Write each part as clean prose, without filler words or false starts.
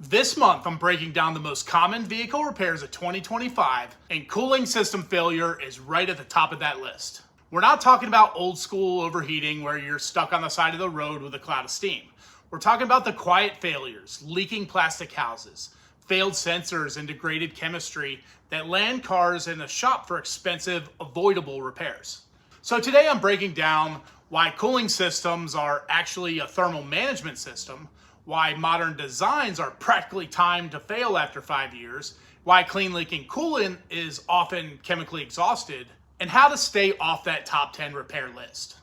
This month, I'm breaking down the most common vehicle repairs of 2025, and cooling system failure is right at the top of that list. We're not talking about old school overheating where you're stuck on the side of the road with a cloud of steam. We're talking about the quiet failures, leaking plastic houses, failed sensors, and degraded chemistry that land cars in a shop for expensive, avoidable repairs. So today I'm breaking down why cooling systems are actually a thermal management system, why modern designs are practically timed to fail after 5 years, why clean leaking coolant is often chemically exhausted, and how to stay off that top 10 repair list.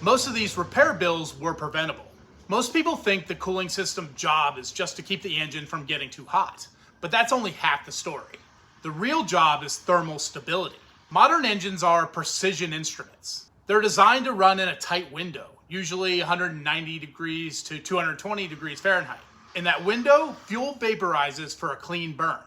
Most of these repair bills were preventable. Most people think the cooling system job is just to keep the engine from getting too hot, but that's only half the story. The real job is thermal stability. Modern engines are precision instruments. They're designed to run in a tight window, usually 190 degrees to 220 degrees Fahrenheit. In that window, fuel vaporizes for a clean burn.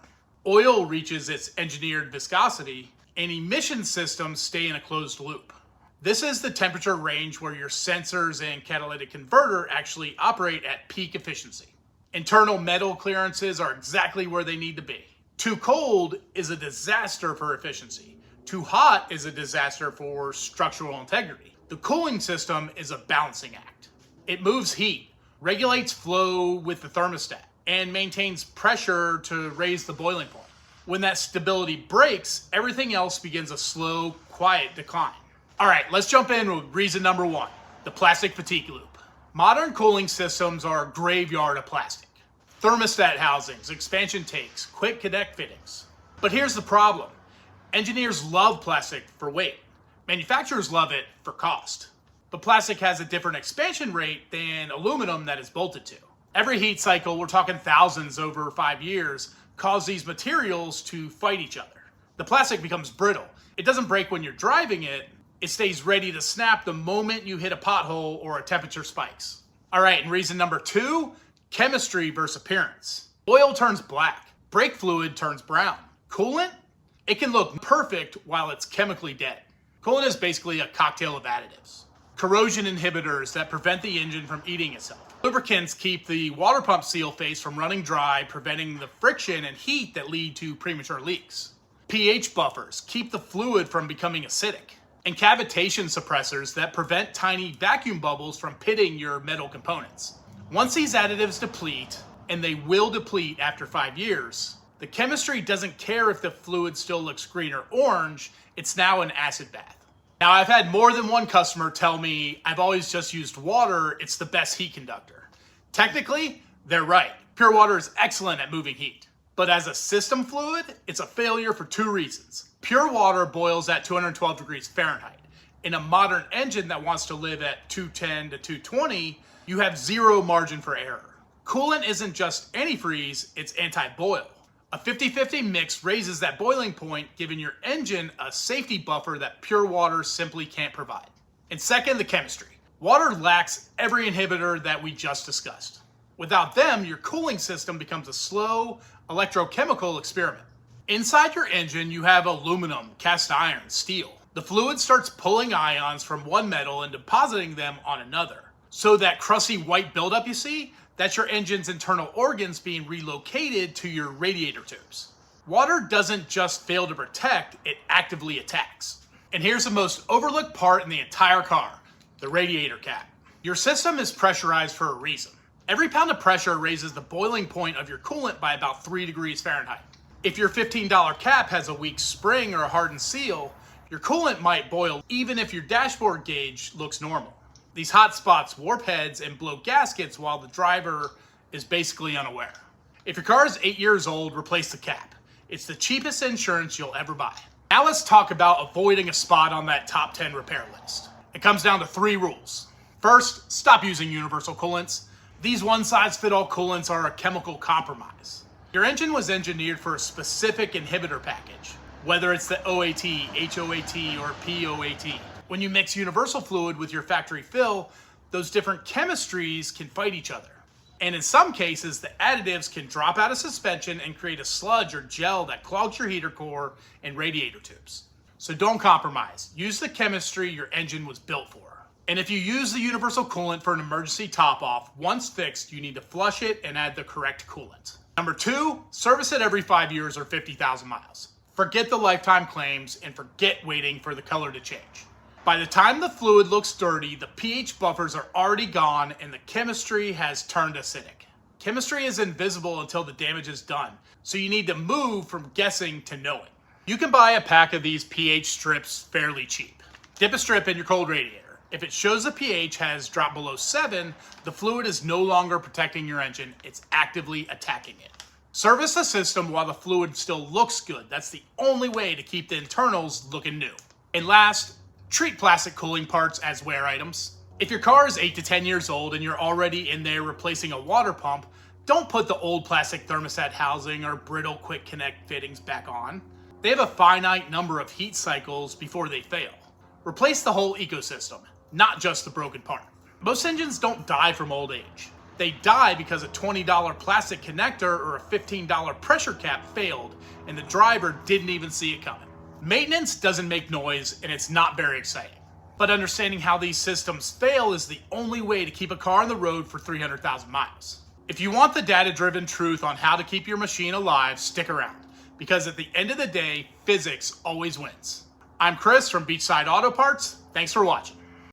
Oil reaches its engineered viscosity, and emission systems stay in a closed loop. This is the temperature range where your sensors and catalytic converter actually operate at peak efficiency. Internal metal clearances are exactly where they need to be. Too cold is a disaster for efficiency. Too hot is a disaster for structural integrity. The cooling system is a balancing act. It moves heat, regulates flow with the thermostat, and maintains pressure to raise the boiling point. When that stability breaks, everything else begins a slow, quiet decline. All right, let's jump in with reason number one, the plastic fatigue loop. Modern cooling systems are a graveyard of plastic. Thermostat housings, expansion tanks, quick connect fittings. But here's the problem. Engineers love plastic for weight. Manufacturers love it for cost. But plastic has a different expansion rate than aluminum that is bolted to. Every heat cycle, we're talking thousands over 5 years, cause these materials to fight each other. The plastic becomes brittle. It doesn't break when you're driving it. It stays ready to snap the moment you hit a pothole or a temperature spikes. All right, and reason number two, chemistry versus appearance. Oil turns black. Brake fluid turns brown. Coolant? It can look perfect while it's chemically dead. Coolant is basically a cocktail of additives. Corrosion inhibitors that prevent the engine from eating itself. Lubricants keep the water pump seal face from running dry, preventing the friction and heat that lead to premature leaks. pH buffers keep the fluid from becoming acidic. And cavitation suppressors that prevent tiny vacuum bubbles from pitting your metal components. Once these additives deplete, and they will deplete after 5 years, the chemistry doesn't care if the fluid still looks green or orange, it's now an acid bath. Now, I've had more than one customer tell me, I've always just used water, it's the best heat conductor. Technically, they're right. Pure water is excellent at moving heat. But as a system fluid, it's a failure for two reasons. Pure water boils at 212 degrees Fahrenheit. In a modern engine that wants to live at 210 to 220, you have zero margin for error. Coolant isn't just antifreeze, it's anti-boil. A 50-50 mix raises that boiling point, giving your engine a safety buffer that pure water simply can't provide. And second, the chemistry. Water lacks every inhibitor that we just discussed. Without them, your cooling system becomes a slow electrochemical experiment. Inside your engine, you have aluminum, cast iron, steel. The fluid starts pulling ions from one metal and depositing them on another. So that crusty white buildup you see, that's your engine's internal organs being relocated to your radiator tubes. Water doesn't just fail to protect, it actively attacks. And here's the most overlooked part in the entire car, the radiator cap. Your system is pressurized for a reason. Every pound of pressure raises the boiling point of your coolant by about 3 degrees Fahrenheit. If your $15 cap has a weak spring or a hardened seal, your coolant might boil even if your dashboard gauge looks normal. These hot spots warp heads and blow gaskets while the driver is basically unaware. If your car is 8 years old, replace the cap. It's the cheapest insurance you'll ever buy. Now let's talk about avoiding a spot on that top 10 repair list. It comes down to 3 rules. First, stop using universal coolants. These one-size-fits-all coolants are a chemical compromise. Your engine was engineered for a specific inhibitor package, whether it's the OAT, HOAT, or POAT. When you mix universal fluid with your factory fill, those different chemistries can fight each other. And in some cases, the additives can drop out of suspension and create a sludge or gel that clogs your heater core and radiator tubes. So don't compromise. Use the chemistry your engine was built for. And if you use the universal coolant for an emergency top-off, once fixed, you need to flush it and add the correct coolant. Number 2, service it every 5 years or 50,000 miles. Forget the lifetime claims and forget waiting for the color to change. By the time the fluid looks dirty, the pH buffers are already gone and the chemistry has turned acidic. Chemistry is invisible until the damage is done, so you need to move from guessing to knowing. You can buy a pack of these pH strips fairly cheap. Dip a strip in your cold radiator. If it shows the pH has dropped below 7, the fluid is no longer protecting your engine, it's actively attacking it. Service the system while the fluid still looks good. That's the only way to keep the internals looking new. And last, treat plastic cooling parts as wear items. If your car is 8 to 10 years old and you're already in there replacing a water pump, don't put the old plastic thermostat housing or brittle quick connect fittings back on. They have a finite number of heat cycles before they fail. Replace the whole ecosystem, not just the broken part. Most engines don't die from old age. They die because a $20 plastic connector or a $15 pressure cap failed and the driver didn't even see it coming. Maintenance doesn't make noise and it's not very exciting. But understanding how these systems fail is the only way to keep a car on the road for 300,000 miles. If you want the data-driven truth on how to keep your machine alive, stick around. Because at the end of the day, physics always wins. I'm Chris from Beachside Auto Parts. Thanks for watching.